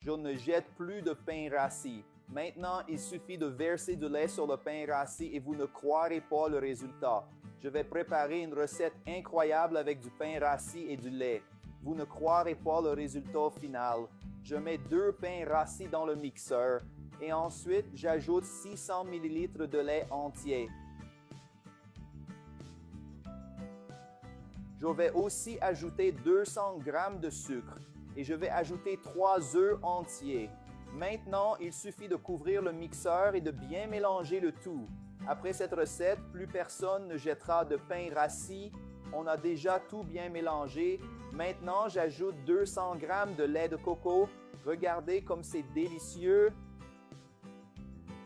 Je ne jette plus de pain rassis. Maintenant, il suffit de verser du lait sur le pain rassis et vous ne croirez pas le résultat. Je vais préparer une recette incroyable avec du pain rassis et du lait. Vous ne croirez pas le résultat final. Je mets 2 pains rassis dans le mixeur et ensuite j'ajoute 600 ml de lait entier. Je vais aussi ajouter 200 g de sucre et je vais ajouter 3 œufs entiers. Maintenant, il suffit de couvrir le mixeur et de bien mélanger le tout. Après cette recette, plus personne ne jettera de pain rassis. On a déjà tout bien mélangé. Maintenant, j'ajoute 200 g de lait de coco. Regardez comme c'est délicieux.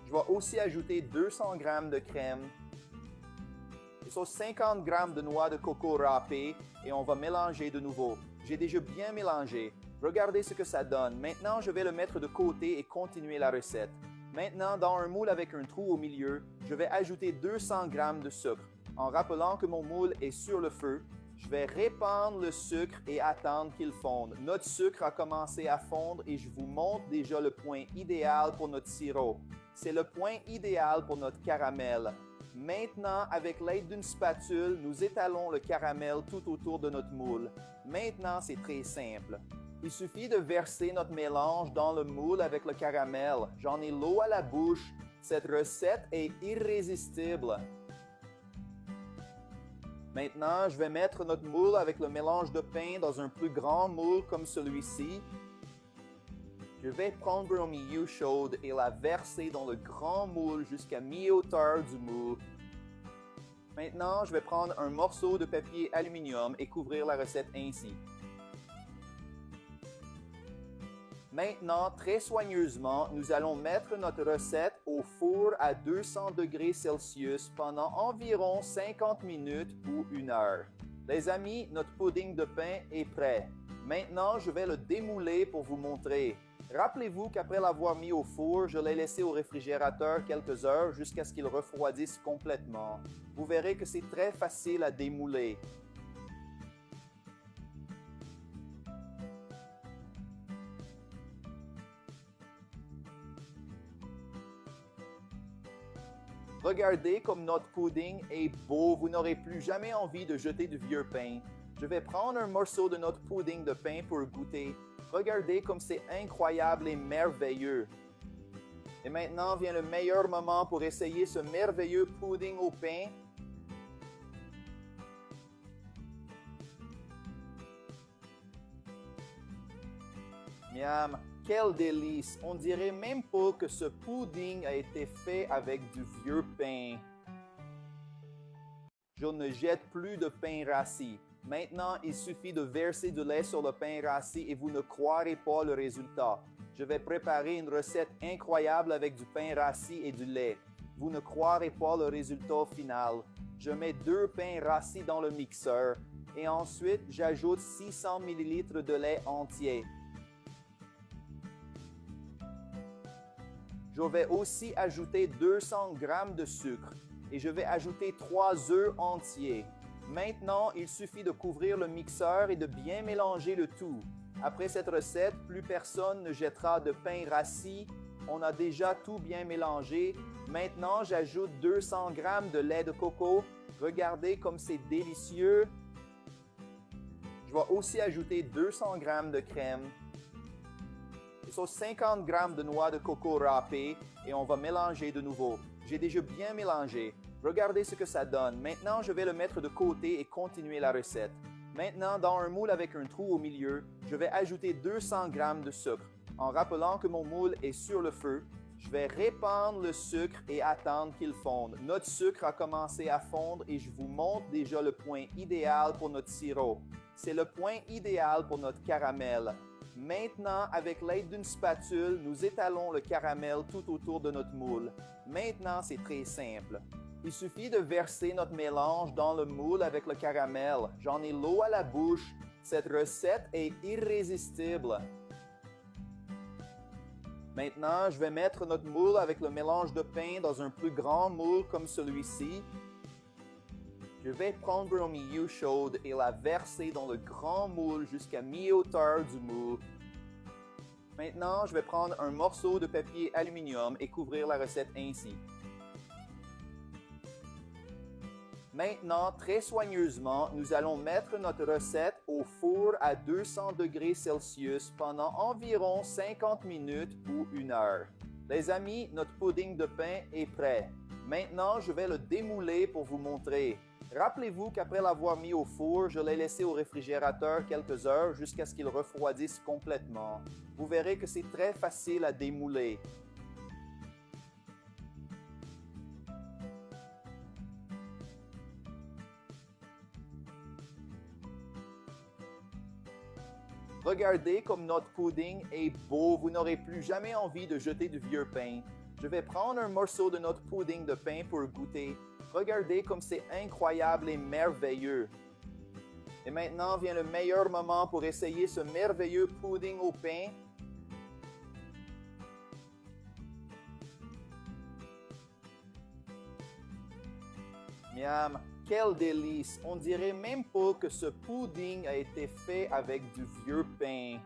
Je vais aussi ajouter 200 g de crème. Et 50 g de noix de coco râpées et on va mélanger de nouveau. J'ai déjà bien mélangé. Regardez ce que ça donne. Maintenant, je vais le mettre de côté et continuer la recette. Maintenant, dans un moule avec un trou au milieu, je vais ajouter 200 g de sucre. En rappelant que mon moule est sur le feu, je vais répandre le sucre et attendre qu'il fonde. Notre sucre a commencé à fondre et je vous montre déjà le point idéal pour notre sirop. C'est le point idéal pour notre caramel. Maintenant, avec l'aide d'une spatule, nous étalons le caramel tout autour de notre moule. Maintenant, c'est très simple. Il suffit de verser notre mélange dans le moule avec le caramel. J'en ai l'eau à la bouche. Cette recette est irrésistible. Maintenant, je vais mettre notre moule avec le mélange de pain dans un plus grand moule comme celui-ci. Je vais prendre une milieu chaude et la verser dans le grand moule jusqu'à mi-hauteur du moule. Maintenant, je vais prendre un morceau de papier aluminium et couvrir la recette ainsi. Maintenant, très soigneusement, nous allons mettre notre recette au four à 200 degrés Celsius pendant environ 50 minutes ou 1 heure. Les amis, notre pudding de pain est prêt. Maintenant, je vais le démouler pour vous montrer. Rappelez-vous qu'après l'avoir mis au four, je l'ai laissé au réfrigérateur quelques heures jusqu'à ce qu'il refroidisse complètement. Vous verrez que c'est très facile à démouler. Regardez comme notre pudding est beau, vous n'aurez plus jamais envie de jeter du vieux pain. Je vais prendre un morceau de notre pudding de pain pour goûter. Regardez comme c'est incroyable et merveilleux. Et maintenant vient le meilleur moment pour essayer ce merveilleux pudding au pain. Miam! Quel délice! On dirait même pas que ce pudding a été fait avec du vieux pain. Je ne jette plus de pain rassis. Maintenant, il suffit de verser du lait sur le pain rassis et vous ne croirez pas le résultat. Je vais préparer une recette incroyable avec du pain rassis et du lait. Vous ne croirez pas le résultat final. Je mets 2 pains rassis dans le mixeur et ensuite j'ajoute 600 ml de lait entier. Je vais aussi ajouter 200 g de sucre et je vais ajouter 3 œufs entiers. Maintenant, il suffit de couvrir le mixeur et de bien mélanger le tout. Après cette recette, plus personne ne jettera de pain rassis. On a déjà tout bien mélangé. Maintenant, j'ajoute 200 g de lait de coco. Regardez comme c'est délicieux. Je vais aussi ajouter 200 g de crème. Et 50 g de noix de coco râpées et on va mélanger de nouveau. J'ai déjà bien mélangé. Regardez ce que ça donne. Maintenant, je vais le mettre de côté et continuer la recette. Maintenant, dans un moule avec un trou au milieu, je vais ajouter 200 g de sucre. En rappelant que mon moule est sur le feu, je vais répandre le sucre et attendre qu'il fonde. Notre sucre a commencé à fondre et je vous montre déjà le point idéal pour notre sirop. C'est le point idéal pour notre caramel. Maintenant, avec l'aide d'une spatule, nous étalons le caramel tout autour de notre moule. Maintenant, c'est très simple. Il suffit de verser notre mélange dans le moule avec le caramel. J'en ai l'eau à la bouche. Cette recette est irrésistible. Maintenant, je vais mettre notre moule avec le mélange de pain dans un plus grand moule comme celui-ci. Je vais prendre une milieu chaude et la verser dans le grand moule jusqu'à mi-hauteur du moule. Maintenant, je vais prendre un morceau de papier aluminium et couvrir la recette ainsi. Maintenant, très soigneusement, nous allons mettre notre recette au four à 200 degrés Celsius pendant environ 50 minutes ou 1 heure. Les amis, notre pudding de pain est prêt. Maintenant, je vais le démouler pour vous montrer. Rappelez-vous qu'après l'avoir mis au four, je l'ai laissé au réfrigérateur quelques heures jusqu'à ce qu'il refroidisse complètement. Vous verrez que c'est très facile à démouler. Regardez comme notre pudding est beau, vous n'aurez plus jamais envie de jeter du vieux pain. Je vais prendre un morceau de notre pudding de pain pour goûter. Regardez comme c'est incroyable et merveilleux. Et maintenant vient le meilleur moment pour essayer ce merveilleux pudding au pain. Miam, quel délice! On dirait même pas que ce pudding a été fait avec du vieux pain.